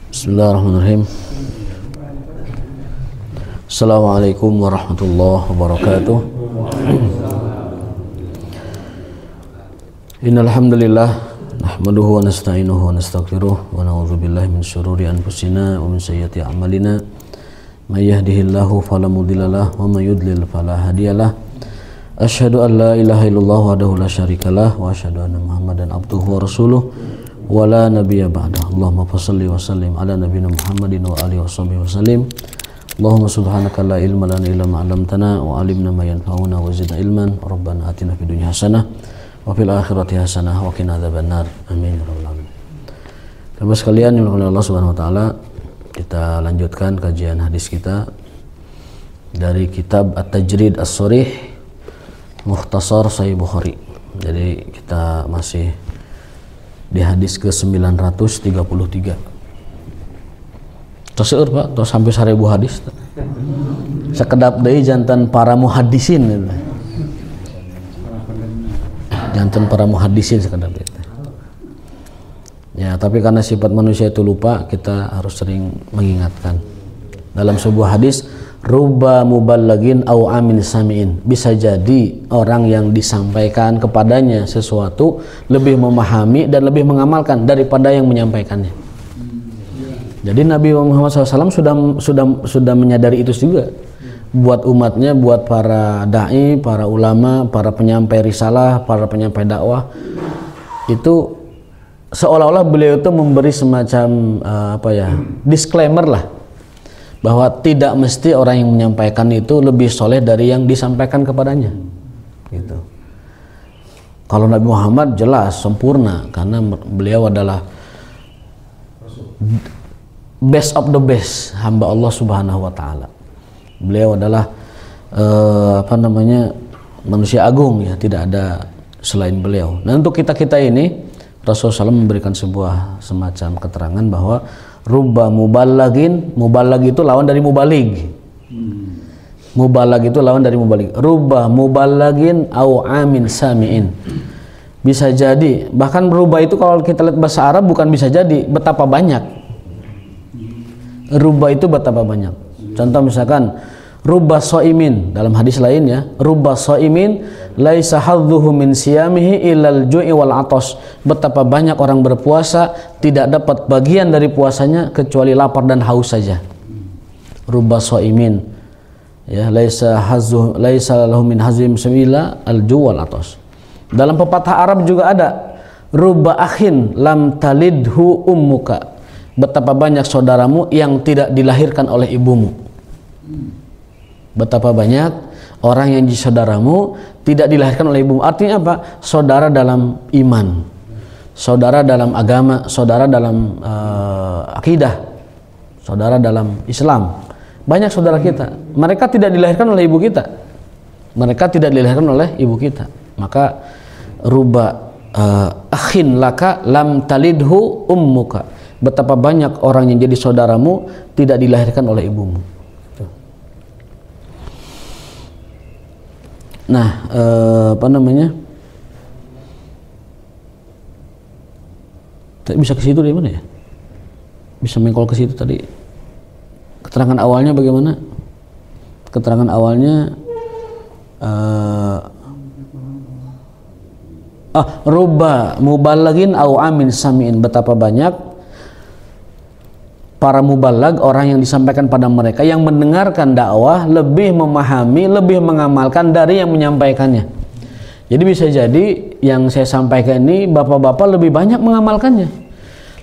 Bismillahirrahmanirrahim. Assalamualaikum warahmatullahi wabarakatuh. Innal hamdalillah nahmaduhu wa nasta'inuhu wa nastaghfiruh wa na'udzu billahi min syururi anfusina wa min sayyiati a'malina. May yahdihillahu fala mudhillalah wa may yudlil fala hadiyalah. Asyhadu an la ilaha illallah wahdahu la syarikalah wa asyhadu anna Muhammadan abduhu wa rasuluh wa la nabiyya ba'da. Allahumma shalli wa sallim ala nabiyyina Muhammadin wa alihi washabihi wasallim. Allahumma subhanaka la ilma lana illa ma 'allamtana wa 'allimna ma yanfa'una wa zidna ilman. Rabbana atina fid dunya hasanah wa fil akhirati hasanah wa qina adzabannar. Amin ya rabbal alamin. Teman sekalian yang dimuliakan Allah Subhanahu wa taala, kita lanjutkan kajian hadis kita dari kitab At-Tajrid As-Sharih Mukhtasar Sahih Bukhari. Jadi kita masih di hadis ke 933. Terseur Pak, terus sampai 1000 hadis. Sekedap deui jantan para muhaddisin. Jantan para muhaddisin sekedap deui. Ya, tapi karena sifat manusia itu lupa, kita harus sering mengingatkan. Dalam sebuah hadis, rubba muballagin au amin samiin, bisa jadi orang yang disampaikan kepadanya sesuatu lebih memahami dan lebih mengamalkan daripada yang menyampaikannya. Jadi Nabi Muhammad SAW sudah menyadari itu juga buat umatnya, buat para dai, para ulama, para penyampai risalah, para penyampai dakwah. Itu seolah-olah beliau itu memberi semacam disclaimer lah, bahwa tidak mesti orang yang menyampaikan itu lebih soleh dari yang disampaikan kepadanya. Gitu. Kalau Nabi Muhammad jelas sempurna karena beliau adalah best of the best hamba Allah Subhanahu wa taala. Beliau adalah manusia agung, ya, tidak ada selain beliau. Nah, untuk kita ini Rasulullah SAW memberikan sebuah semacam keterangan bahwa rubba muballagin, muballag itu lawan dari mubalig. Muballag itu lawan dari mubalig. Rubba muballagin au amin samiin. Bisa jadi, bahkan rubba itu kalau kita lihat bahasa Arab bukan bisa jadi, betapa banyak. Rubba itu betapa banyak. Contoh misalkan rubba shaimin, dalam hadis lain ya, rubba shaimin laisa hadzuhu min siyamihi illal ju'i wal atos. Betapa banyak orang berpuasa tidak dapat bagian dari puasanya kecuali lapar dan haus saja. Rubba shaimin, ya, laisa lahu min hazim samila al ju' wal atos. Dalam pepatah Arab juga ada rubba akhin lam talidhu ummuka. Betapa banyak saudaramu yang tidak dilahirkan oleh ibumu. Betapa banyak orang yang jadi saudaramu tidak dilahirkan oleh ibumu. Artinya apa? Saudara dalam iman, saudara dalam agama, saudara dalam akidah, saudara dalam Islam. Banyak saudara kita, mereka tidak dilahirkan oleh ibu kita. Mereka tidak dilahirkan oleh ibu kita. Maka ruba akhin laka lam talidhu ummuka. Betapa banyak orang yang jadi saudaramu tidak dilahirkan oleh ibumu. Nah, bisa ke situ dari mana ya? Bisa mengkol ke situ tadi. Keterangan awalnya bagaimana? Keterangan awalnya rubba muballagin au amin samiin. Betapa banyak para muballag, orang yang disampaikan pada mereka, yang mendengarkan dakwah lebih memahami, lebih mengamalkan dari yang menyampaikannya. Jadi bisa jadi yang saya sampaikan ini bapak-bapak lebih banyak mengamalkannya,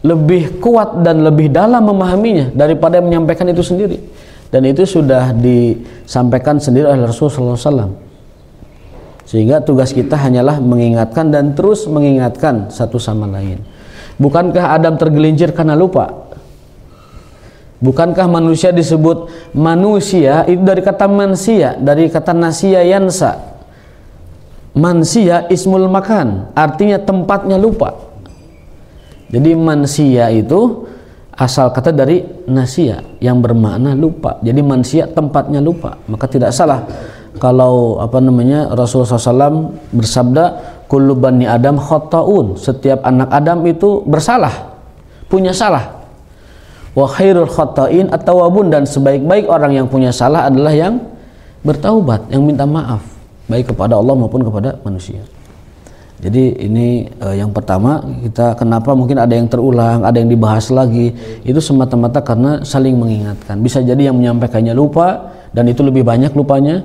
lebih kuat dan lebih dalam memahaminya daripada yang menyampaikan itu sendiri. Dan itu sudah disampaikan sendiri oleh Rasulullah SAW. Sehingga tugas kita hanyalah mengingatkan dan terus mengingatkan satu sama lain. Bukankah Adam tergelincir karena lupa? Bukankah manusia disebut manusia itu dari kata mansia, dari kata nasiya yansa. Mansia ismul makan, artinya tempatnya lupa. Jadi mansia itu asal kata dari nasia yang bermakna lupa. Jadi mansia tempatnya lupa. Maka tidak salah kalau Rasulullah SAW bersabda kullu bani Adam khotta'un, setiap anak Adam itu bersalah, punya salah. Wa khairul khata'in at-tawwabun, dan sebaik-baik orang yang punya salah adalah yang bertaubat, yang minta maaf baik kepada Allah maupun kepada manusia. Jadi ini yang pertama, kita kenapa mungkin ada yang terulang, ada yang dibahas lagi, itu semata-mata karena saling mengingatkan. Bisa jadi yang menyampaikannya lupa dan itu lebih banyak lupanya,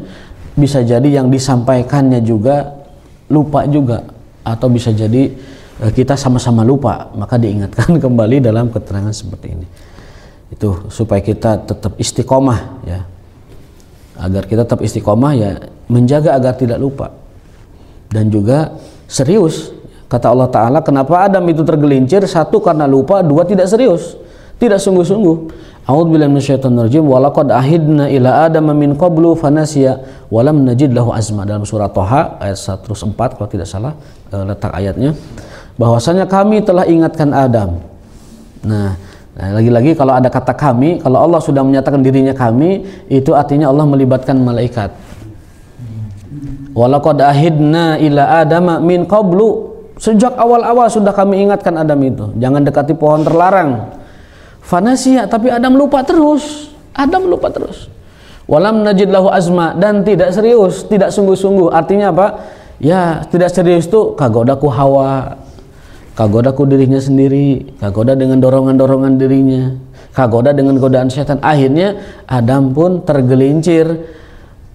bisa jadi yang disampaikannya juga lupa juga, atau bisa jadi kita sama-sama lupa, maka diingatkan kembali dalam keterangan seperti ini. Itu supaya kita tetap istiqomah ya. Agar kita tetap istiqomah ya, menjaga agar tidak lupa. Dan juga serius. Kata Allah Ta'ala, kenapa Adam itu tergelincir? Satu, karena lupa. Dua, tidak serius, tidak sungguh-sungguh. A'udzubillahi minasyaitonirrajim. Walaqad ahidna ila Adama min qablu fanasiya walam najid lahu azma. Dalam surah Thaha ayat 104 kalau tidak salah letak ayatnya, bahwasanya kami telah ingatkan Adam. Nah, lagi-lagi kalau ada kata kami, kalau Allah sudah menyatakan dirinya kami, itu artinya Allah melibatkan malaikat. Walaqad ahidna ila Adama min qablu, sejak awal-awal sudah kami ingatkan Adam itu, jangan dekati pohon terlarang. Fanasiya, tapi Adam lupa terus. Walam najid lahu azma, dan tidak serius, tidak sungguh-sungguh. Artinya apa? Ya, tidak serius itu kagodaku hawa, kagodaku dirinya sendiri, kagoda dengan dorongan-dorongan dirinya, kagoda dengan godaan setan. Akhirnya Adam pun tergelincir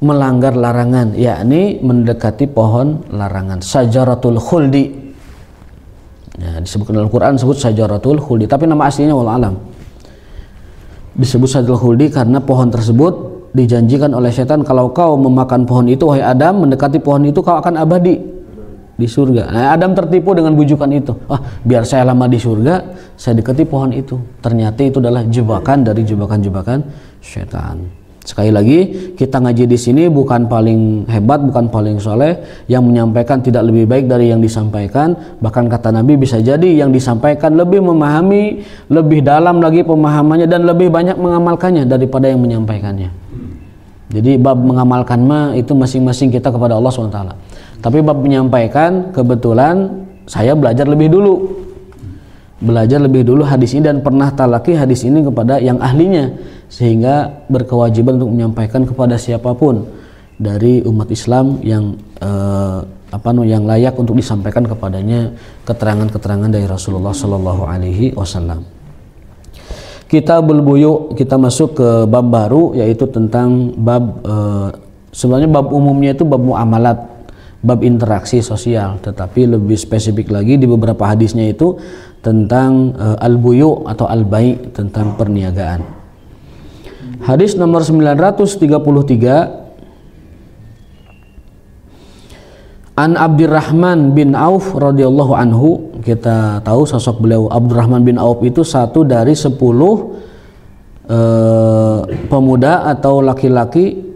melanggar larangan, yakni mendekati pohon larangan, syajaratul khuldi. Ya, disebutkan dalam Quran disebut syajaratul khuldi, tapi nama aslinya wallahu alam. Disebut syajaratul khuldi karena pohon tersebut dijanjikan oleh setan, kalau kau memakan pohon itu wahai Adam, mendekati pohon itu kau akan abadi di surga. Nah, Adam tertipu dengan bujukan itu. Biar saya lama di surga, saya dekati pohon itu. Ternyata itu adalah jebakan dari jebakan-jebakan setan. Sekali lagi, kita ngaji di sini bukan paling hebat, bukan paling soleh, yang menyampaikan tidak lebih baik dari yang disampaikan. Bahkan kata Nabi, bisa jadi yang disampaikan lebih memahami, lebih dalam lagi pemahamannya, dan lebih banyak mengamalkannya daripada yang menyampaikannya. Jadi bab mengamalkan mah itu masing-masing kita kepada Allah SWT. Tapi bab menyampaikan, kebetulan saya belajar lebih dulu hadis ini, dan pernah talaki hadis ini kepada yang ahlinya, sehingga berkewajiban untuk menyampaikan kepada siapapun dari umat Islam yang yang layak untuk disampaikan kepadanya keterangan-keterangan dari Rasulullah Shallallahu Alaihi Wasallam. Kitabul Buyu, kita masuk ke bab baru, yaitu tentang bab sebenarnya bab umumnya itu bab muamalat, bab interaksi sosial, tetapi lebih spesifik lagi di beberapa hadisnya itu tentang al-buyu atau al-bai', tentang perniagaan. Hadis nomor 933, An Abdurrahman bin Auf radhiyallahu anhu. Kita tahu sosok beliau Abdurrahman bin Auf itu satu dari 10 pemuda atau laki-laki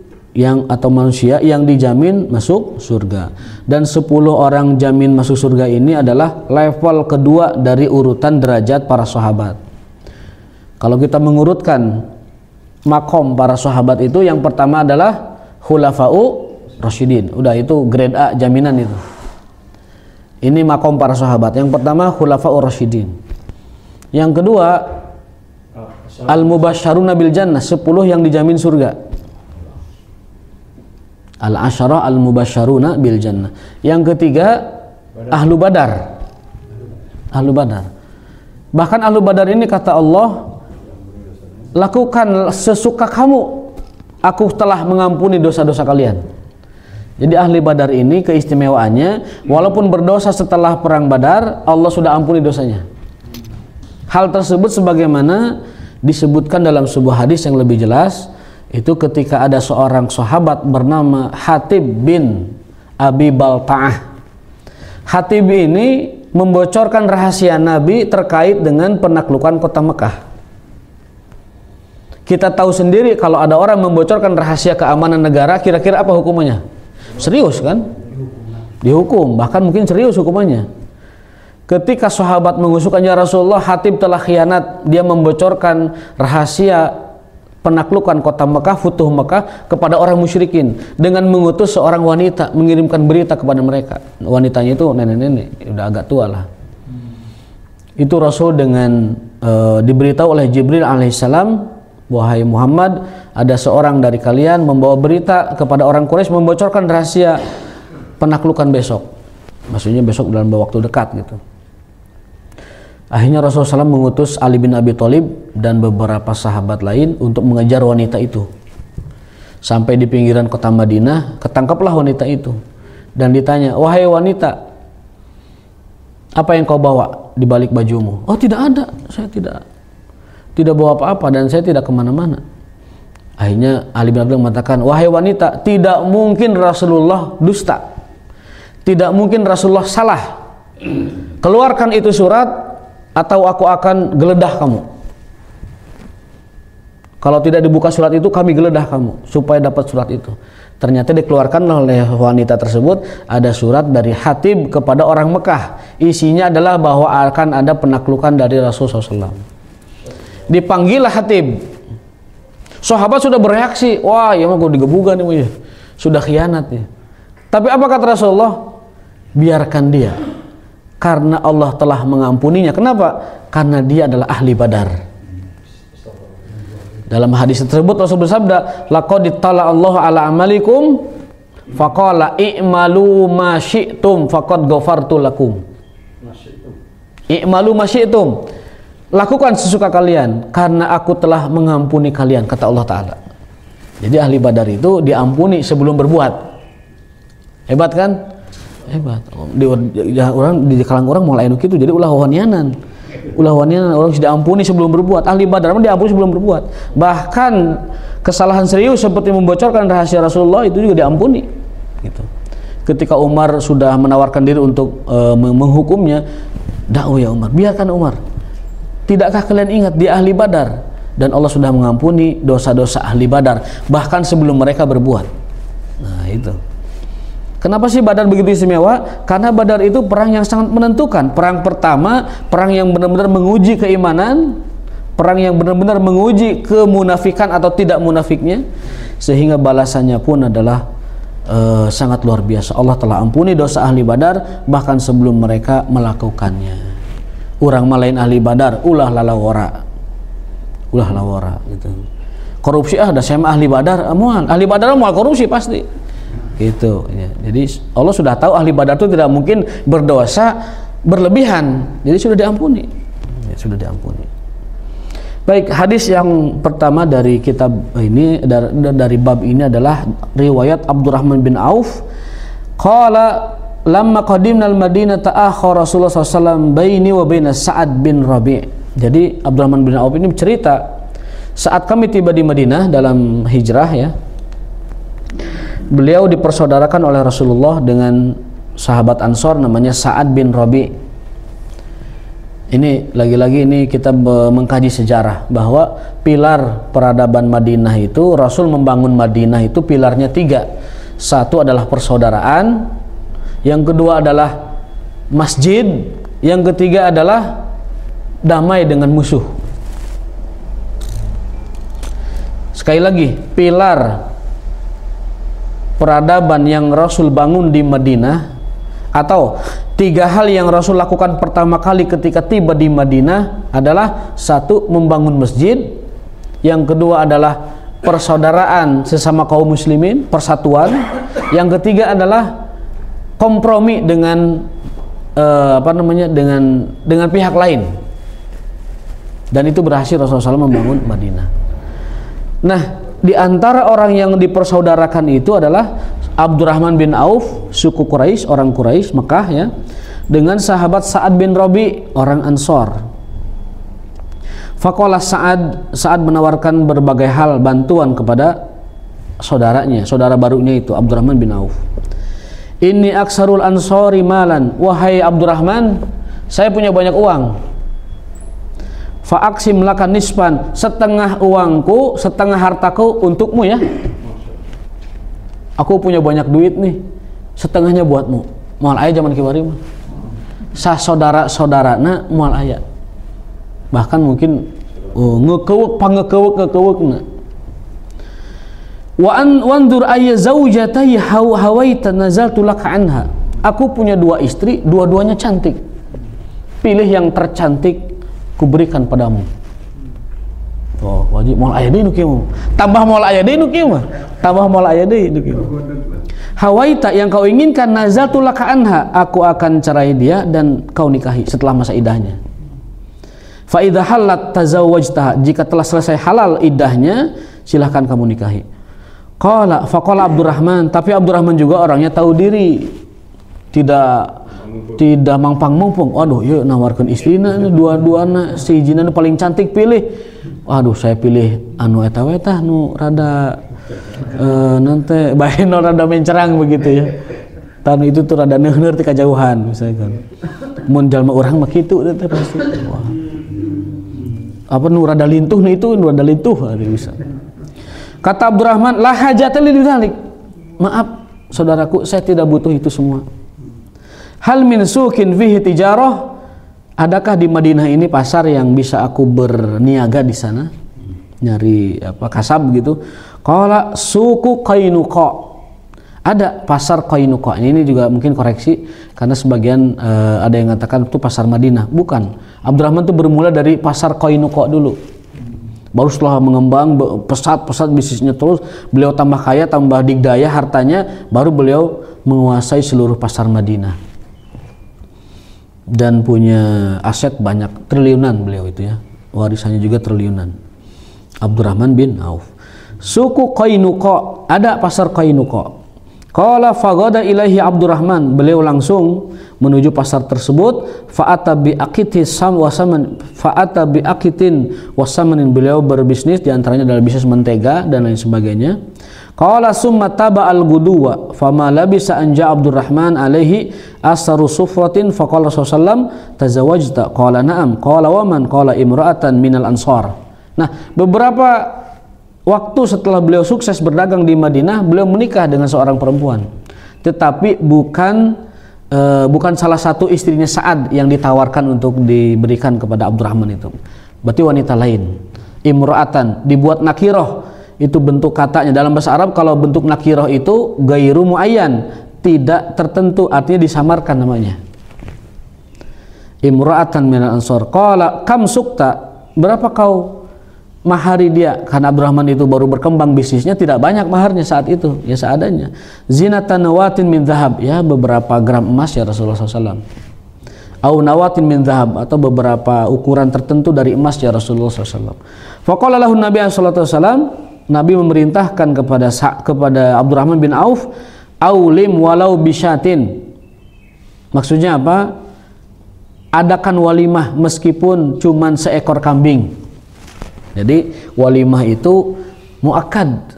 atau manusia yang dijamin masuk surga, dan 10 orang jamin masuk surga ini adalah level kedua dari urutan derajat para sahabat. Kalau kita mengurutkan makom para sahabat itu, yang pertama adalah khulafa'u rasyidin, udah itu grade A jaminan itu. Ini makom para sahabat. Yang pertama khulafa'u rasyidin, yang kedua al-mubasysyaruna bil jannah, 10 yang dijamin surga, al-asyara al-mubasysyaruna bil jannah. Yang ketiga ahlu badar. Bahkan ahlu badar ini kata Allah, lakukan sesuka kamu, aku telah mengampuni dosa-dosa kalian. Jadi ahli badar ini keistimewaannya, walaupun berdosa setelah perang Badar, Allah sudah ampuni dosanya. Hal tersebut sebagaimana disebutkan dalam sebuah hadis yang lebih jelas, itu ketika ada seorang sahabat bernama Hatib bin Abi Balta'ah. Hatib ini membocorkan rahasia Nabi terkait dengan penaklukan kota Mekah. Kita tahu sendiri kalau ada orang membocorkan rahasia keamanan negara, kira-kira apa hukumannya? Serius kan? Dihukum, bahkan mungkin serius hukumannya. Ketika sahabat mengusulkan, ya Rasulullah, Hatib telah khianat, dia membocorkan rahasia penaklukan kota Mekah, futuh Mekah, kepada orang musyrikin dengan mengutus seorang wanita mengirimkan berita kepada mereka. Wanitanya itu nenek-nenek, udah agak tua lah. Itu Rasul dengan diberitahu oleh Jibril alaihissalam, wahai Muhammad, ada seorang dari kalian membawa berita kepada orang Quraisy, membocorkan rahasia penaklukan besok. Maksudnya besok dalam waktu dekat gitu. Akhirnya Rasulullah SAW mengutus Ali bin Abi Thalib dan beberapa sahabat lain untuk mengejar wanita itu. Sampai di pinggiran kota Madinah, ketangkaplah wanita itu. Dan ditanya, wahai wanita, apa yang kau bawa di balik bajumu? Oh, tidak ada, saya tidak bawa apa-apa dan saya tidak kemana-mana. Akhirnya Ali bin Abi Thalib mengatakan, wahai wanita, tidak mungkin Rasulullah dusta, tidak mungkin Rasulullah salah. Keluarkan itu surat atau aku akan geledah kamu. Kalau tidak dibuka surat itu, kami geledah kamu supaya dapat surat itu. Ternyata dikeluarkan oleh wanita tersebut ada surat dari Hatib kepada orang Mekah. Isinya adalah bahwa akan ada penaklukan dari Rasulullah SAW. Dipanggillah Hatib. Sahabat sudah bereaksi, wah ya mah gue digebukan nih, sudah khianat ya. Tapi apa kata Rasulullah? Biarkan dia, karena Allah telah mengampuninya. Kenapa? Karena dia adalah ahli Badar. Dalam hadis tersebut Rasul bersabda, laqad ittala Allah ala amalikum faqala i'malu ma syi'tum faqad ghafartu lakum. I'malu ma syi'tum, lakukan sesuka kalian karena aku telah mengampuni kalian, kata Allah Ta'ala. Jadi ahli Badar itu diampuni sebelum berbuat. Hebat kan? Hebat. Di kalangan orang mulai gitu, jadi ulah wanianan orang sudah ampuni sebelum berbuat. Ahli Badar diampuni sebelum berbuat. Bahkan kesalahan serius seperti membocorkan rahasia Rasulullah itu juga diampuni gitu. Ketika Umar sudah menawarkan diri untuk menghukumnya, dakwah ya Umar, biarkan Umar. Tidakkah kalian ingat dia ahli Badar dan Allah sudah mengampuni dosa-dosa ahli Badar bahkan sebelum mereka berbuat. Nah itu. Kenapa sih Badar begitu istimewa? Karena Badar itu perang yang sangat menentukan. Perang pertama, perang yang benar-benar menguji keimanan, perang yang benar-benar menguji kemunafikan atau tidak munafiknya, sehingga balasannya pun adalah sangat luar biasa. Allah telah ampuni dosa ahli Badar bahkan sebelum mereka melakukannya. Urang malain ahli Badar, ulah lalawara gitu. Korupsi ada saya ahli Badar, ahli Badar mual korupsi pasti. Gitu ya. Jadi Allah sudah tahu ahli Badar itu tidak mungkin berdosa berlebihan, jadi sudah diampuni ya, sudah diampuni. Baik, hadis yang pertama dari kitab ini, dari bab ini adalah riwayat Abdurrahman bin Auf. Qala lamma qadimna al-Madinah ta'akhkhara Rasulullah SAW baini wa baina Sa'ad bin Rabi'. Jadi Abdurrahman bin Auf ini bercerita, saat kami tiba di Madinah dalam hijrah ya, beliau dipersaudarakan oleh Rasulullah dengan sahabat Ansor namanya Sa'ad bin Rabi'. Ini lagi-lagi ini kita mengkaji sejarah bahwa pilar peradaban Madinah itu, Rasul membangun Madinah itu pilarnya 3. Satu adalah persaudaraan, yang kedua adalah masjid, yang ketiga adalah damai dengan musuh. Sekali lagi, pilar peradaban yang Rasul bangun di Madinah, atau 3 hal yang Rasul lakukan pertama kali ketika tiba di Madinah adalah: 1, membangun masjid, yang kedua adalah persaudaraan sesama kaum muslimin, persatuan, yang ketiga adalah kompromi dengan dengan pihak lain. Dan itu berhasil Rasulullah SAW membangun Madinah. Nah, di antara orang yang dipersaudarakan itu adalah Abdurrahman bin Auf, suku Quraisy, orang Quraisy Mekah ya, dengan sahabat Sa'ad bin Rabi', orang Ansor. Faqala Sa'ad menawarkan berbagai hal bantuan kepada saudaranya, saudara barunya itu Abdurrahman bin Auf. Inni aksarul ansori malan, wahai Abdurrahman, saya punya banyak uang. Fa'aksim laka nispan, setengah uangku, setengah hartaku untukmu ya. Aku punya banyak duit nih, setengahnya buatmu. Moal aya zaman kiwari mah. Sah saudara-saudarana moal aya. Bahkan mungkin ngekeuweuk pangekeuweuk-ngekeuweukna. Wandur ayya zaujatahi hawaita nazaltu laka anha. Aku punya 2 istri, dua-duanya cantik. Pilih yang tercantik, kuberikan padamu. Oh, wajib moal aya deui nu kieu. Tambah moal aya deui nu kieu mah. Tambah moal aya deui nu kieu. Hawaita yang kau inginkan nazaltu laka anha, aku akan cerai dia dan kau nikahi setelah masa iddahnya. Fa idza halat tazawwajtaha, jika telah selesai halal iddahnya silahkan kamu nikahi. Qala faqala Abdurrahman, tapi Abdurrahman juga orangnya tahu diri, tidak mangpang mumpung. Waduh, yuk nawarkan istrina dua-duana, si hijina nu paling cantik pilih. Waduh, saya pilih anu eta we tah nu rada nanti bae nu rada mencerang begitu ya. Tanu itu tuh rada neueur ti kajauhan misalkan. Mun jalma urang mah kitu teh pasti. Wah. Apa nu rada lintuh nu itu nu rada lintuh bisa. Kata Abdurrahman, la hajata li dzalik. Maaf, saudaraku, saya tidak butuh itu semua. Hal min suqin fihi tijarah? Adakah di Madinah ini pasar yang bisa aku berniaga di sana? Nyari apa kasab gitu. Qala suku Qainuqa. Ada pasar Qainuqa. Ini juga mungkin koreksi karena sebagian ada yang mengatakan itu pasar Madinah. Bukan. Abdurrahman itu bermula dari pasar Qainuqa dulu. Baru setelah mengembang pesat bisnisnya terus, beliau tambah kaya, tambah digdaya hartanya, baru beliau menguasai seluruh pasar Madinah. Dan punya aset banyak, triliunan beliau itu ya, warisannya juga triliunan. Abdurrahman bin Auf. Suku Qainuqa, ada pasar Qainuqa. Qala faghada ilaihi Abdurrahman, beliau langsung menuju pasar tersebut. Fa'ata bi aqitin wasamanin, beliau berbisnis diantaranya adalah bisnis mentega dan lain sebagainya. Qala summa taba al-guduwa fama labisa anja Abdurrahman alaihi asaru sufratin faqala sallallahu tazawwajta qala na'am qala wa man qala imra'atan minal ansar. Nah, beberapa waktu setelah beliau sukses berdagang di Madinah, beliau menikah dengan seorang perempuan. Tetapi bukan salah satu istrinya Sa'ad yang ditawarkan untuk diberikan kepada Abdurrahman itu. Berarti wanita lain. Imra'atan dibuat nakirah. Itu bentuk katanya dalam bahasa Arab. Kalau bentuk nakirah itu gairu muayyan, tidak tertentu, artinya disamarkan namanya. Imra'atan minal ansar. Qala kam sukta, berapa kau mahari dia? Karena Abdurrahman itu baru berkembang bisnisnya, tidak banyak maharnya saat itu, ya seadanya. Zinatan nawatin min dhahab, ya beberapa gram emas ya Rasulullah SAW. Au nawatin min dhahab, atau beberapa ukuran tertentu dari emas ya Rasulullah SAW. Faqala lahu Nabi sallallahu alaihi wasallam, Nabi memerintahkan kepada Abdurrahman bin Auf, aulim walau bisyatin. Maksudnya apa? Adakan walimah meskipun cuman seekor kambing. Jadi walimah itu muakkad.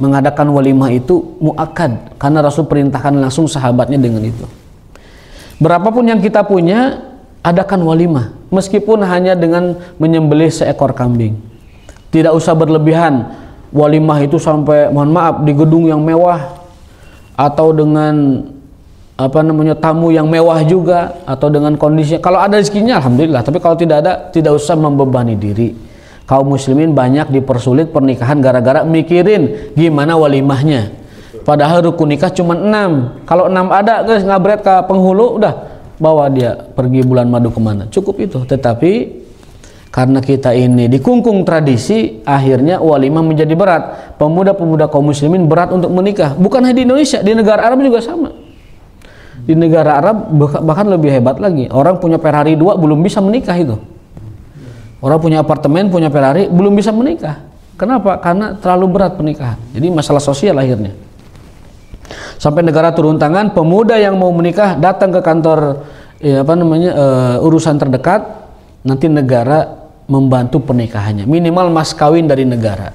Mengadakan walimah itu muakkad karena Rasul perintahkan langsung sahabatnya dengan itu. Berapapun yang kita punya, adakan walimah meskipun hanya dengan menyembelih seekor kambing. Tidak usah berlebihan. Walimah itu sampai, mohon maaf, di gedung yang mewah atau dengan tamu yang mewah juga, atau dengan kondisinya. Kalau ada rezekinya alhamdulillah, tapi kalau tidak ada, tidak usah membebani diri. Kaum muslimin banyak dipersulit pernikahan gara-gara mikirin gimana walimahnya. Padahal rukun nikah cuma 6. Kalau 6 ada, guys, ngabret ke penghulu, udah bawa dia pergi bulan madu kemana, cukup itu. Tetapi karena kita ini dikungkung tradisi, akhirnya walimah menjadi berat. Pemuda-pemuda kaum muslimin berat untuk menikah. Bukan hanya di Indonesia, di negara Arab juga sama. Di negara Arab bahkan lebih hebat lagi. Orang punya Ferrari 2 belum bisa menikah itu. Orang punya apartemen, punya Ferrari, belum bisa menikah. Kenapa? Karena terlalu berat pernikahan. Jadi masalah sosial akhirnya. Sampai negara turun tangan, pemuda yang mau menikah datang ke kantor urusan terdekat, nanti negara membantu pernikahannya. Minimal mas kawin dari negara.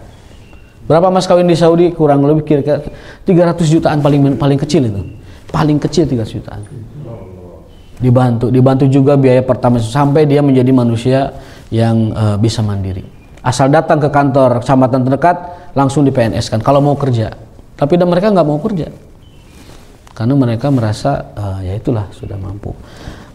Berapa mas kawin di Saudi? Kurang lebih kira-kira 300 jutaan paling kecil itu. Paling kecil 300 jutaan. Dibantu juga biaya pertama sampai dia menjadi manusia yang bisa mandiri. Asal datang ke kantor kecamatan terdekat, langsung di PNS kan kalau mau kerja. Tapi mereka nggak mau kerja. Karena mereka merasa ya itulah sudah mampu.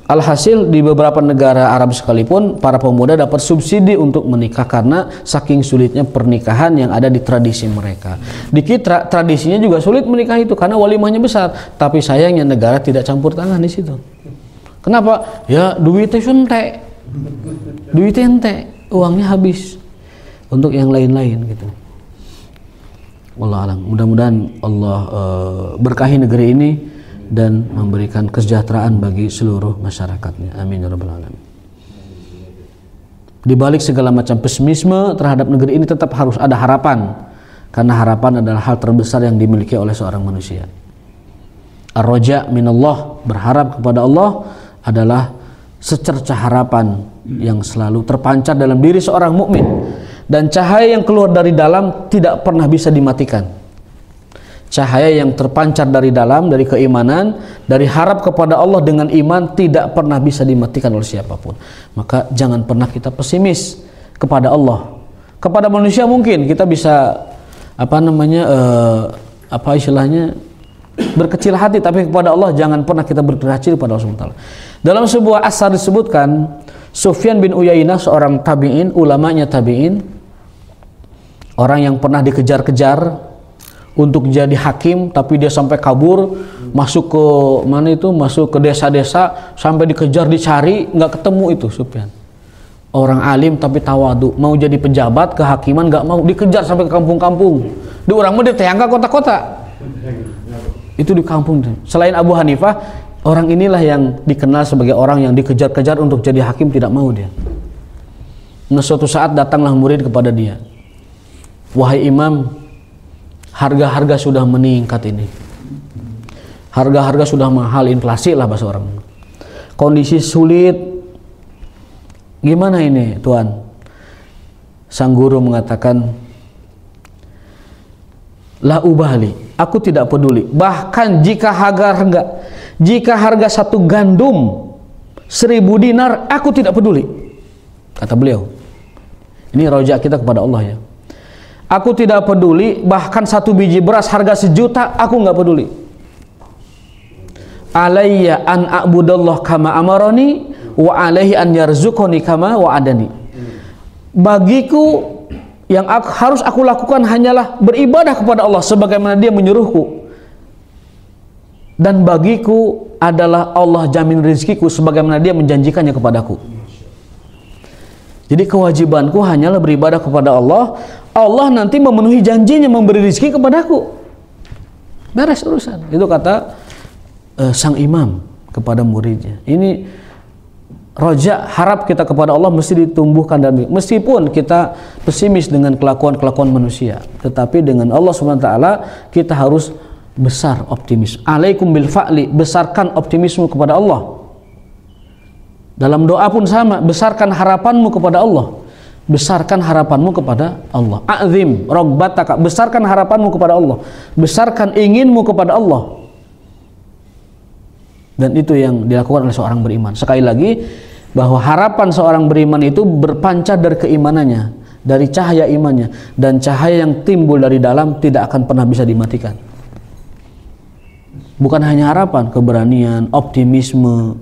Alhasil di beberapa negara Arab sekalipun para pemuda dapat subsidi untuk menikah karena saking sulitnya pernikahan yang ada di tradisi mereka. Di kita tradisinya juga sulit menikah itu karena walimahnya besar, tapi sayangnya negara tidak campur tangan di situ. Kenapa? Ya duitnya suntek. Duit ente, uangnya habis untuk yang lain-lain gitu. Wallah alam. Mudah-mudahan Allah berkahi negeri ini dan memberikan kesejahteraan bagi seluruh masyarakatnya. Amin ya rabbal alamin. Di balik segala macam pesimisme terhadap negeri ini tetap harus ada harapan, karena harapan adalah hal terbesar yang dimiliki oleh seorang manusia. Ar-raja minallah, berharap kepada Allah adalah secercah harapan yang selalu terpancar dalam diri seorang mukmin, dan cahaya yang keluar dari dalam tidak pernah bisa dimatikan. Cahaya yang terpancar dari dalam, dari keimanan, dari harap kepada Allah dengan iman tidak pernah bisa dimatikan oleh siapapun. Maka jangan pernah kita pesimis kepada Allah. Kepada manusia mungkin kita bisa berkecil hati, tapi kepada Allah jangan pernah kita berkecil hati kepada Allah SWT. Dalam sebuah asar disebutkan, Sufyan bin Uyainah, seorang tabi'in, ulamanya tabi'in, orang yang pernah dikejar-kejar untuk jadi hakim, tapi dia sampai kabur, masuk ke masuk ke desa-desa, sampai dikejar, dicari, nggak ketemu itu Sufyan. Orang alim tapi tawadu, mau jadi pejabat kehakiman nggak mau, dikejar sampai ke kampung-kampung. Di orang mah di teangga kota-kota. Itu di kampung. Selain Abu Hanifah, orang inilah yang dikenal sebagai orang yang dikejar-kejar untuk jadi hakim, tidak mau dia. Nah, suatu saat datanglah murid kepada dia. Wahai imam, harga-harga sudah meningkat ini. Harga-harga sudah mahal, inflasi lah bahasa orang. Kondisi sulit. Gimana ini, Tuan? Sang guru mengatakan, la ubali, aku tidak peduli. Bahkan jika harga satu gandum 1000 dinar, aku tidak peduli. Kata beliau. Ini raja kita kepada Allah ya. Aku tidak peduli, bahkan satu biji beras harga 1 juta, aku nggak peduli. Alayya an a'budallah kama amaroni, wa alaihi an yarzuqoni kama wa'adani. Bagiku yang harus aku lakukan hanyalah beribadah kepada Allah sebagaimana Dia menyuruhku. Dan bagiku adalah Allah jamin rezekiku sebagaimana Dia menjanjikannya kepadaku. Jadi kewajibanku hanyalah beribadah kepada Allah. Allah nanti memenuhi janjinya memberi rezeki kepadaku. Beres urusan. Itu kata sang imam kepada muridnya. Ini roja, harap kita kepada Allah mesti ditumbuhkan, dan meskipun kita pesimis dengan kelakuan-kelakuan manusia, tetapi dengan Allah SWT kita harus besar optimis. Alaikum bil fa'li, besarkan optimisme kepada Allah. Dalam doa pun sama, besarkan harapanmu kepada Allah. Besarkan harapanmu kepada Allah. A'zim rogbataka, besarkan harapanmu kepada Allah. Besarkan inginmu kepada Allah. Dan itu yang dilakukan oleh seorang beriman. Sekali lagi, bahwa harapan seorang beriman itu berpancar dari keimanannya, dari cahaya imannya, dan cahaya yang timbul dari dalam tidak akan pernah bisa dimatikan. Bukan hanya harapan, keberanian, optimisme,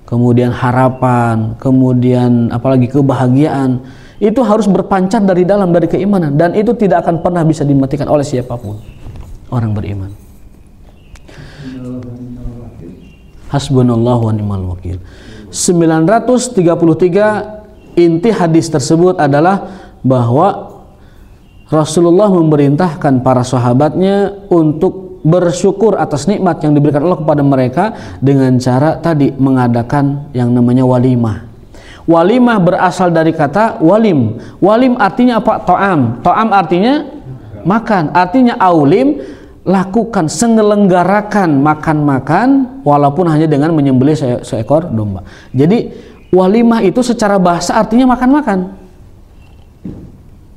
kemudian harapan, kemudian apalagi kebahagiaan, itu harus berpancar dari dalam, dari keimanan, dan itu tidak akan pernah bisa dimatikan oleh siapapun orang beriman. Hasbunallahu wa ni'mal wakil. 933 inti hadis tersebut adalah bahwa Rasulullah memerintahkan para sahabatnya untuk bersyukur atas nikmat yang diberikan Allah kepada mereka dengan cara tadi mengadakan yang namanya walimah. Walimah berasal dari kata walim. Walim artinya apa? To'am. To'am artinya makan. Artinya aulim, lakukan, senyelenggarakan makan-makan walaupun hanya dengan menyembelih seekor domba. Jadi walimah itu secara bahasa artinya makan-makan.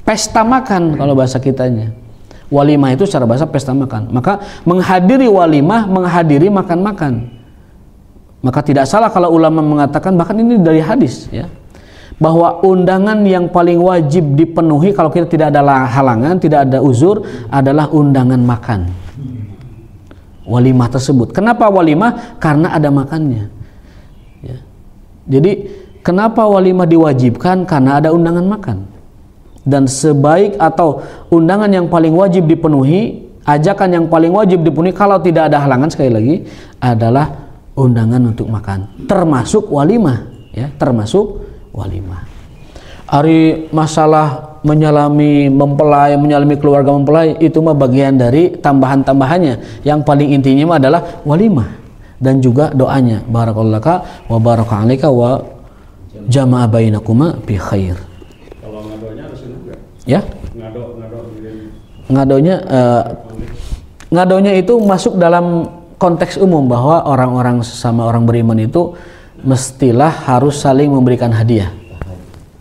Pesta makan kalau bahasa kitanya. Walimah itu secara bahasa pesta makan. Maka menghadiri walimah, menghadiri makan-makan. Maka tidak salah kalau ulama mengatakan, bahkan ini dari hadis ya, bahwa undangan yang paling wajib dipenuhi kalau kita tidak ada halangan, tidak ada uzur, adalah undangan makan. Walimah tersebut. Kenapa walimah? Karena ada makannya. Ya. Jadi kenapa walimah diwajibkan? Karena ada undangan makan. Dan sebaik atau undangan yang paling wajib dipenuhi, ajakan yang paling wajib dipenuhi kalau tidak ada halangan, sekali lagi, adalah undangan untuk makan, termasuk walimah ya, termasuk walimah. Ari masalah menyalami mempelai, menyalami keluarga mempelai, itu mah bagian dari tambahan-tambahannya. Yang paling intinya mah adalah walimah dan juga doanya, barakallahu laka wa baraka alaika wa jama'a bainakuma bi khair. Kalau ngadonya harus juga. Ya? Ngadonya itu masuk dalam konteks umum bahwa orang-orang sesama orang beriman itu mestilah harus saling memberikan hadiah.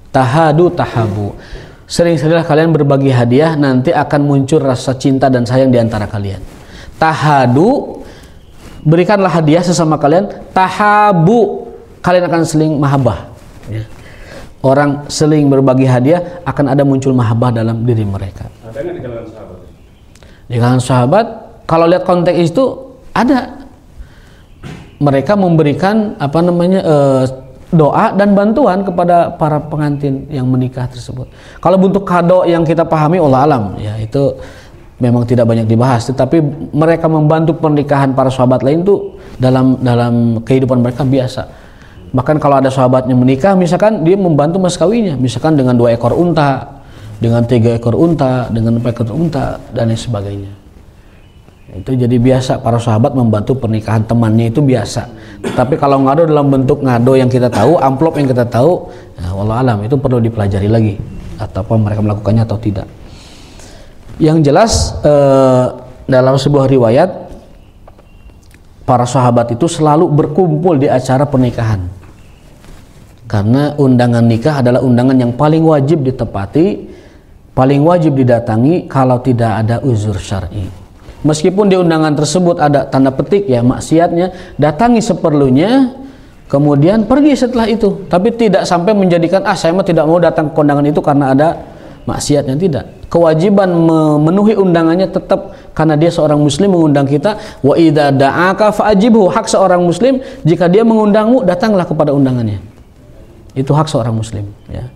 Tahadu tahabu. Sering-seringlah kalian berbagi hadiah, nanti akan muncul rasa cinta dan sayang di antara kalian. Tahadu, berikanlah hadiah sesama kalian. Tahabu, kalian akan saling mahabbah. Ya. Orang saling berbagi hadiah akan ada muncul mahabbah dalam diri mereka. Ada nggak di kalangan sahabat? Di kalangan sahabat, kalau lihat konteks itu ada. Mereka memberikan doa dan bantuan kepada para pengantin yang menikah tersebut. Kalau bentuk kado yang kita pahami Allah alam, ya itu memang tidak banyak dibahas. Tetapi mereka membantu pernikahan para sahabat lain itu dalam kehidupan mereka biasa. Bahkan kalau ada sahabatnya menikah, misalkan dia membantu mas kawinnya, misalkan dengan 2 ekor unta, dengan 3 ekor unta, dengan 4 ekor unta dan lain sebagainya. Itu jadi biasa, para sahabat membantu pernikahan temannya itu biasa. Tapi kalau ngado dalam bentuk ngado yang kita tahu, amplop yang kita tahu, ya wallahu alam, itu perlu dipelajari lagi ataupun mereka melakukannya atau tidak. Yang jelas dalam sebuah riwayat, para sahabat itu selalu berkumpul di acara pernikahan, karena undangan nikah adalah undangan yang paling wajib ditepati, paling wajib didatangi kalau tidak ada uzur syar'i. Meskipun di undangan tersebut ada tanda petik ya maksiatnya, datangi seperlunya, kemudian pergi setelah itu. Tapi tidak sampai menjadikan saya mah tidak mau datang ke undangan itu karena ada maksiatnya, tidak. Kewajiban memenuhi undangannya tetap karena dia seorang muslim mengundang kita. Wa idza da'aka fa'ajibhu, hak seorang muslim jika dia mengundangmu datanglah kepada undangannya. Itu hak seorang muslim, ya.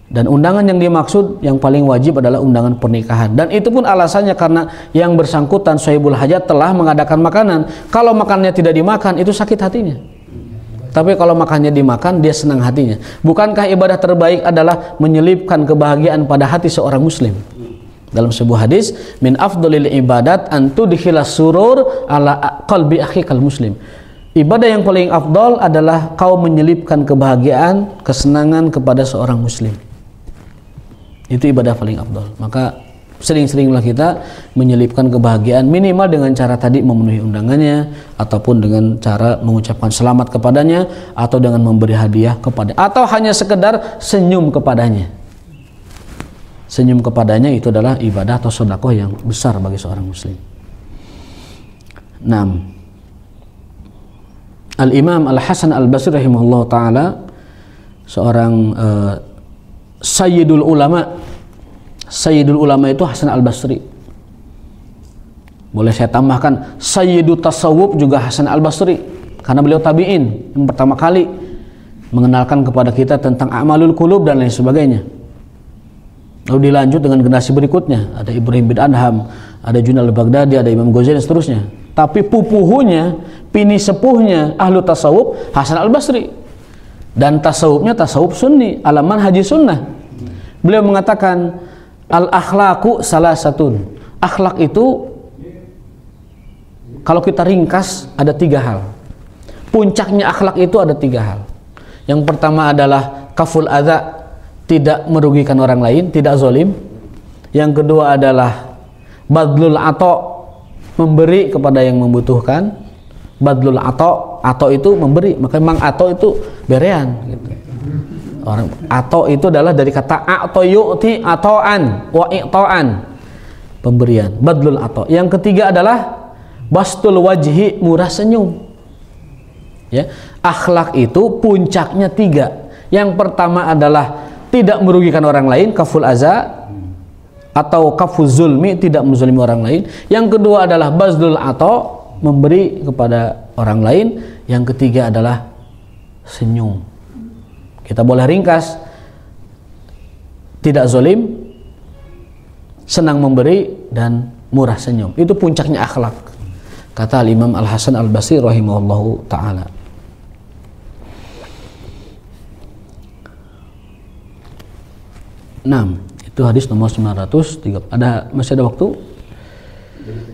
Dan undangan yang dimaksud yang paling wajib adalah undangan pernikahan. Dan itu pun alasannya karena yang bersangkutan sahibul hajat telah mengadakan makanan. Kalau makannya tidak dimakan, itu sakit hatinya. Tapi kalau makannya dimakan, dia senang hatinya. Bukankah ibadah terbaik adalah menyelipkan kebahagiaan pada hati seorang muslim? Dalam sebuah hadis, min afdhalil ibadat an tudkhilas surur ala qalbi akhikal muslim. Ibadah yang paling afdal adalah kau menyelipkan kebahagiaan, kesenangan kepada seorang muslim. Itu ibadah paling afdal. Maka sering-seringlah kita menyelipkan kebahagiaan, minimal dengan cara tadi memenuhi undangannya, ataupun dengan cara mengucapkan selamat kepadanya, atau dengan memberi hadiah kepada, atau hanya sekedar senyum kepadanya. Senyum kepadanya itu adalah ibadah atau sedekah yang besar bagi seorang muslim. 6. Al-Imam Al-Hasan Al-Basri rahimahullah ta'ala, seorang Sayyidul Ulama. Sayyidul Ulama itu Hasan Al-Basri. Boleh saya tambahkan Sayyidul Tasawuf juga Hasan Al-Basri, karena beliau tabi'in yang pertama kali mengenalkan kepada kita tentang a'malul qulub dan lain sebagainya. Lalu dilanjut dengan generasi berikutnya, ada Ibrahim bin Adham, ada Junaid al-Baghdadi, ada Imam Ghazali dan seterusnya. Tapi pupuhunya, pini sepuhnya ahlu tasawuf Hasan Al-Basri. Dan tasawufnya tasawuf sunni, ala manhaji sunnah. Beliau mengatakan al-akhlaqu salasatun. Akhlak itu kalau kita ringkas ada 3 hal. Puncaknya akhlak itu ada 3 hal. Yang pertama adalah kaful adza, tidak merugikan orang lain, tidak zalim. Yang kedua adalah badlul ato, memberi kepada yang membutuhkan. Badlul ato itu memberi, maka memang ato itu berean gitu. Orang ato itu adalah dari kata ato yu'ti atoan wa i'taan, pemberian. Badlul ato. Yang ketiga adalah bastul wajhi, murah senyum. Ya, akhlak itu puncaknya 3. Yang pertama adalah tidak merugikan orang lain, kaful aza, atau kafuz zulmi, tidak menzalimi orang lain. Yang kedua adalah bazlul ato, memberi kepada orang lain. Yang ketiga adalah senyum. Kita boleh ringkas, tidak zalim, senang memberi, dan murah senyum. Itu puncaknya akhlak, kata Imam Al-Hasan Al-Basri rahimahullahu ta'ala. itu hadis nomor 903. Masih ada waktu?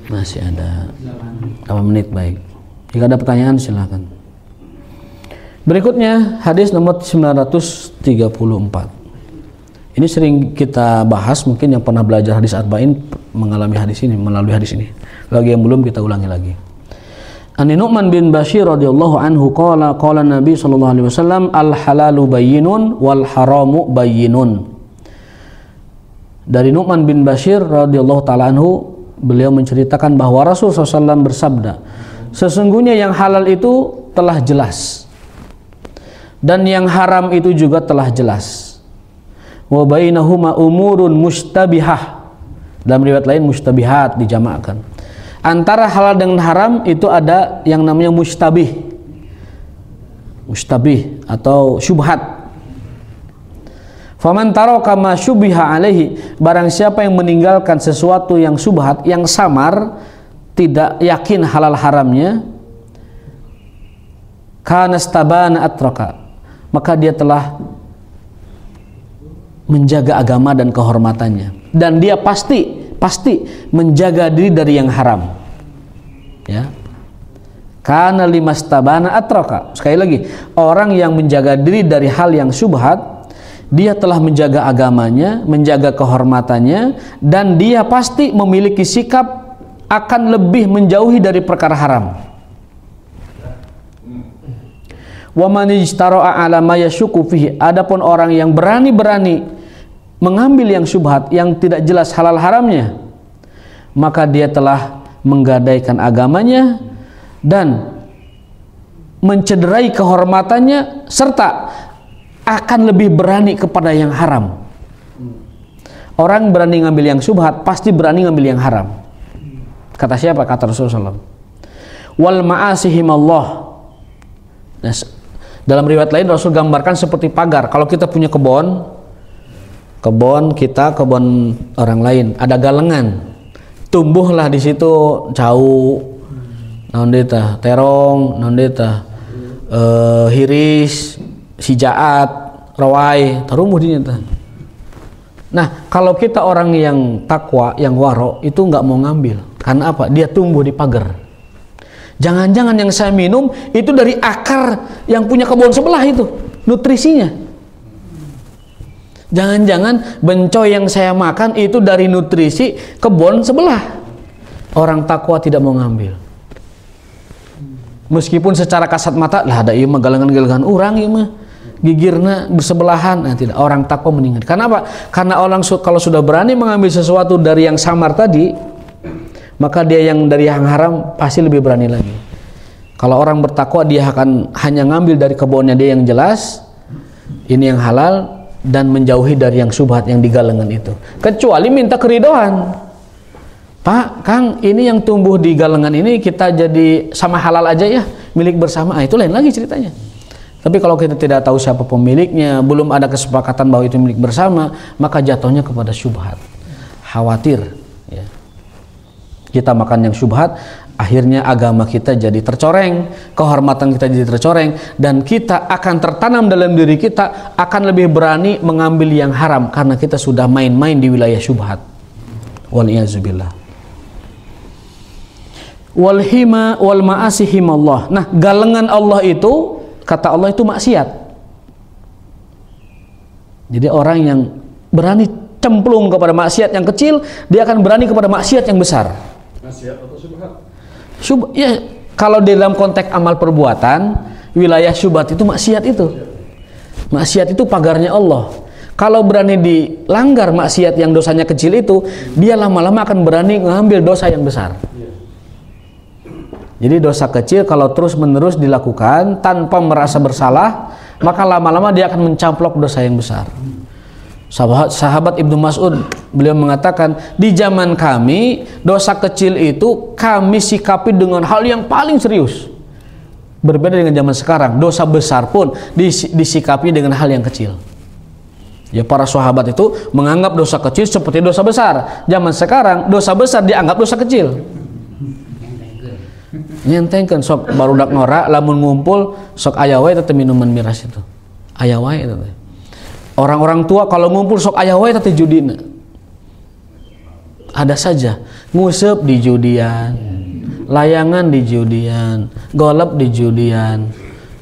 Masih ada 8 menit, baik. Jika ada pertanyaan silakan. Berikutnya hadis nomor 934. Ini sering kita bahas, mungkin yang pernah belajar hadis arba'in mengalami hadis ini, melalui hadis ini. Lagi yang belum kita ulangi lagi. An Nu'man bin Bashir radhiyallahu anhu qala Nabi sallallahu alaihi wasallam al halalu bayyinun wal haramu bayyinun. Dari Nu'man bin Bashir radhiyallahu taala anhu, beliau menceritakan bahwa Rasul SAW bersabda, sesungguhnya yang halal itu telah jelas dan yang haram itu juga telah jelas. Wa bainahuma umurun mustabihah. Dalam riwayat lain mustabihat dijamakkan. Antara halal dengan haram itu ada yang namanya mustabih atau syubhat. Faman taraka ma syubiha alaihi, barang siapa yang meninggalkan sesuatu yang syubhat, yang samar, tidak yakin halal haramnya, kana stabana atraka, maka dia telah menjaga agama dan kehormatannya, dan dia pasti menjaga diri dari yang haram. Ya. Kana limastabana atraka. Sekali lagi, orang yang menjaga diri dari hal yang syubhat, dia telah menjaga agamanya, menjaga kehormatannya, dan dia pasti memiliki sikap akan lebih menjauhi dari perkara haram. Wa man ijtara'a 'ala ma yashukku fihi, adapun orang yang berani mengambil yang syubhat, yang tidak jelas halal haramnya, maka dia telah menggadaikan agamanya dan mencederai kehormatannya, serta akan lebih berani kepada yang haram. Orang berani ngambil yang syubhat pasti berani ngambil yang haram. Kata siapa? Kata Rasulullah SAW. Wal ma'asihimallah. Nah, dalam riwayat lain Rasul gambarkan seperti pagar. Kalau kita punya kebun kita, kebun orang lain, ada galengan, tumbuhlah di situ jauh, naon teh terong, naon teh hiris, sijaat, rawai, tarumuh di teh. Nah, kalau kita orang yang takwa, yang waro, itu nggak mau ngambil. Karena apa? Dia tumbuh di pagar. Jangan-jangan yang saya minum itu dari akar yang punya kebun sebelah itu, nutrisinya. Jangan-jangan bencoy yang saya makan itu dari nutrisi kebun sebelah. Orang takwa tidak mau ngambil. Meskipun secara kasat mata, lah ada ieu mah galengan-galengan urang ieu mah. Gigirna bersebelahan. Nah, tidak. Orang takwa meningkat. Karena apa? Karena orang kalau sudah berani mengambil sesuatu dari yang samar tadi, maka dia yang dari yang haram pasti lebih berani lagi. Kalau orang bertakwa, dia akan hanya ngambil dari kebunnya dia yang jelas, ini yang halal, dan menjauhi dari yang syubhat yang digalengan itu. Kecuali minta keridoan. Pak, Kang, ini yang tumbuh di galengan ini kita jadi sama halal aja ya, milik bersama. Itu lain lagi ceritanya. Tapi kalau kita tidak tahu siapa pemiliknya, belum ada kesepakatan bahwa itu milik bersama, maka jatuhnya kepada syubhat. Khawatir, ya. Kita makan yang syubhat, akhirnya agama kita jadi tercoreng, kehormatan kita jadi tercoreng, dan kita akan tertanam dalam diri kita akan lebih berani mengambil yang haram karena kita sudah main-main di wilayah syubhat. Waliyazubillah. Walhima wal ma'asihimallah. Nah, galengan Allah itu, kata Allah itu maksiat. Jadi orang yang berani cemplung kepada maksiat yang kecil, dia akan berani kepada maksiat yang besar. Maksiat atau syubhat? Ya, kalau dalam konteks amal perbuatan, wilayah syubhat itu maksiat itu. Maksiat itu pagarnya Allah. Kalau berani dilanggar maksiat yang dosanya kecil itu, dia lama-lama akan berani mengambil dosa yang besar. Jadi dosa kecil kalau terus-menerus dilakukan tanpa merasa bersalah, maka lama-lama dia akan mencamplok dosa yang besar. Sahabat Ibnu Mas'ud, beliau mengatakan, di zaman kami dosa kecil itu kami sikapi dengan hal yang paling serius. Berbeda dengan zaman sekarang, dosa besar pun disikapi dengan hal yang kecil. Ya, para sahabat itu menganggap dosa kecil seperti dosa besar. Zaman sekarang dosa besar dianggap dosa kecil. Nyentengkeun sok barudak ngora lamun ngumpul sok aya wae teh minuman miras itu. Aya wae itu. Orang-orang tua kalau ngumpul sok aya wae teh judina. Ada saja, nguseup di judian, layangan di judian, golep di judian,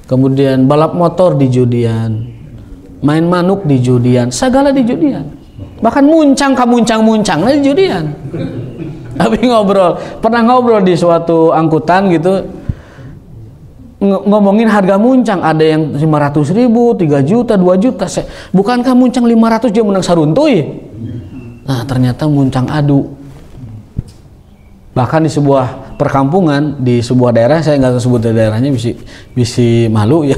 kemudian balap motor di judian, main manuk di judian, segala di judian. Bahkan muncang di judian. Tapi pernah ngobrol di suatu angkutan gitu, ngomongin harga muncang, ada yang 500.000, 3 juta, 2 juta. Bukankah muncang 500 dia menang saruntuy? Nah, ternyata muncang adu. Bahkan di sebuah perkampungan, di sebuah daerah, saya nggak sebut daerahnya, bisa malu ya,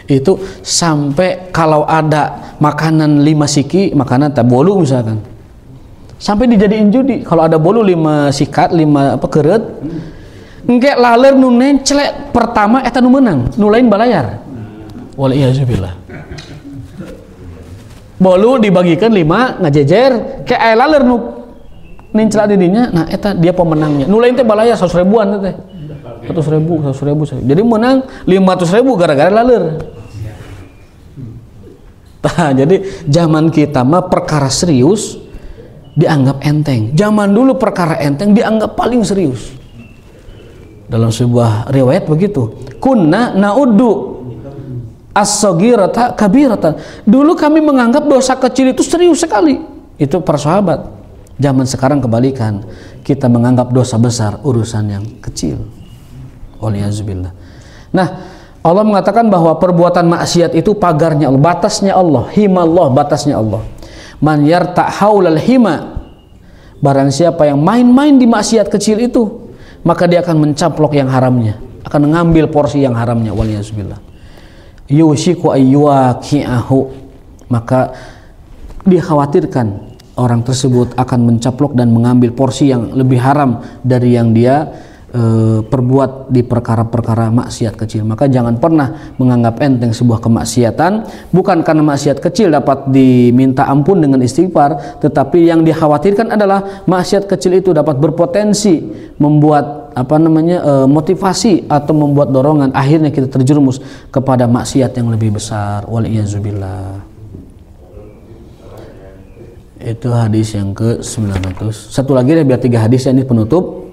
itu sampai kalau ada makanan 5 siki, makanan bolu misalkan, sampai dijadiin judi. Kalau ada bolu 5 sikat, 5 keret, engke laler nu nencelek pertama eta nu menang, nu lain balayar. Waliyazubillah. Bolu dibagikan 5 ngajejer, ke aya laler nu nencelak didinya, nah eta dia pemenangnya. Nu lain teh balayar 100 ribuan teh. 100 ribu. Jadi menang 500 ribu gara-gara laler. Nah, jadi zaman kita mah perkara serius dianggap enteng. Zaman dulu perkara enteng dianggap paling serius. Dalam sebuah riwayat begitu, kunna na'uddu as-saghirata kabiratan. Dulu kami menganggap dosa kecil itu serius sekali. Itu para sahabat. Zaman sekarang kebalikan, kita menganggap dosa besar urusan yang kecil. Waliyazubillah. Nah, Allah mengatakan bahwa perbuatan maksiat itu pagarnya Allah, batasnya Allah, himallah, batasnya Allah. Man yarta haulal hima, barang siapa yang main-main di maksiat kecil itu, maka dia akan mencaplok yang haramnya, akan mengambil porsi yang haramnya. Waliyazubillah. Yushiku ayyuwaqi'ahu, maka dikhawatirkan orang tersebut akan mencaplok dan mengambil porsi yang lebih haram dari yang dia perbuat di perkara-perkara maksiat kecil. Maka jangan pernah menganggap enteng sebuah kemaksiatan, bukan karena maksiat kecil dapat diminta ampun dengan istighfar, tetapi yang dikhawatirkan adalah maksiat kecil itu dapat berpotensi membuat motivasi atau membuat dorongan, akhirnya kita terjerumus kepada maksiat yang lebih besar. Waliyazubillah. Itu hadis yang ke-900. Satu lagi deh, biar 3 hadis ya, ini penutup.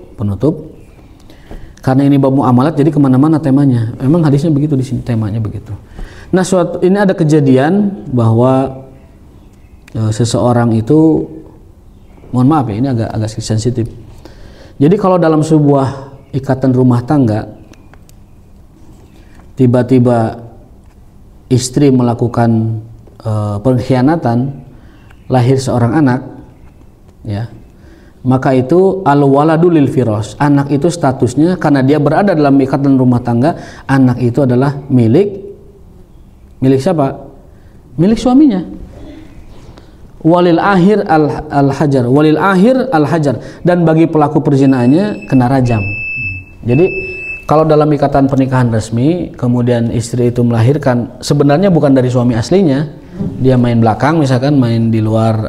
Karena ini bab muamalat, jadi kemana-mana temanya. Memang hadisnya begitu di sini, temanya begitu. Nah, ini ada kejadian bahwa seseorang itu, mohon maaf ya, ini agak sensitif. Jadi kalau dalam sebuah ikatan rumah tangga, tiba-tiba istri melakukan pengkhianatan, lahir seorang anak, ya, maka itu al-waladu lil firas. Anak itu statusnya, karena dia berada dalam ikatan rumah tangga, anak itu adalah milik siapa? Milik suaminya. Walil akhir al-hajar, walil akhir al-hajar, dan bagi pelaku perzinaannya kena rajam. Jadi kalau dalam ikatan pernikahan resmi, kemudian istri itu melahirkan, sebenarnya bukan dari suami aslinya, dia main belakang, misalkan main di luar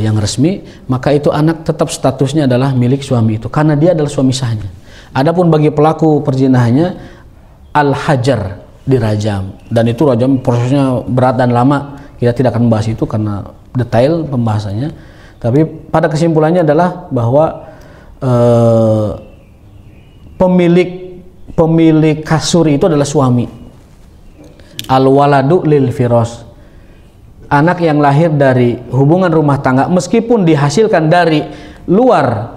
yang resmi, maka itu anak tetap statusnya adalah milik suami itu, karena dia adalah suami sahnya. Adapun bagi pelaku perzinahannya al-hajar, dirajam, dan itu rajam prosesnya berat dan lama. Kita tidak akan membahas itu karena detail pembahasannya, tapi pada kesimpulannya adalah bahwa pemilik kasur itu adalah suami. Al-waladu lil firas, anak yang lahir dari hubungan rumah tangga meskipun dihasilkan dari luar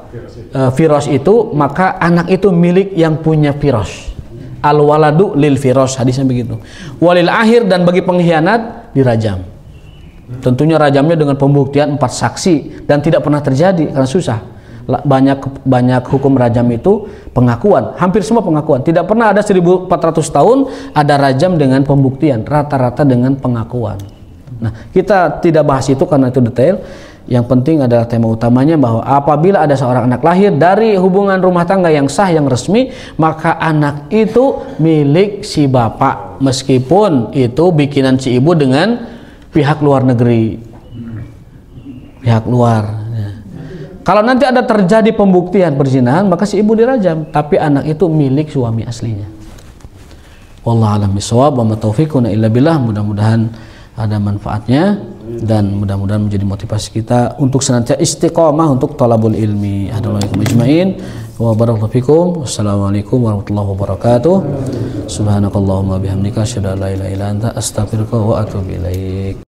firas itu, maka anak itu milik yang punya firas. Al-waladu lil firas, hadisnya begitu. Walil akhir, dan bagi pengkhianat dirajam. Tentunya rajamnya dengan pembuktian 4 saksi, dan tidak pernah terjadi karena susah. Banyak hukum rajam itu pengakuan, hampir semua pengakuan. Tidak pernah ada 1400 tahun ada rajam dengan pembuktian, rata-rata dengan pengakuan. Nah, kita tidak bahas itu karena itu detail. Yang penting adalah tema utamanya bahwa apabila ada seorang anak lahir dari hubungan rumah tangga yang sah, yang resmi, maka anak itu milik si bapak, meskipun itu bikinan si ibu dengan pihak luar negeri, pihak luar. Kalau nanti ada terjadi pembuktian perzinahan, maka si ibu dirajam, tapi anak itu milik suami aslinya. Wallahu a'lam bishawab, wa ma taufiquna illa billah. Mudah-mudahan ada manfaatnya, dan mudah-mudahan menjadi motivasi kita untuk senantiasa istiqomah untuk talabul ilmi. Hadallahu ajmain wa barakallahu fikum. Wassalamualaikum warahmatullahi wabarakatuh. Subhanakallahumma bihamdika asyhadu an la ilaha illa anta astaghfiruka wa atubu ilaik.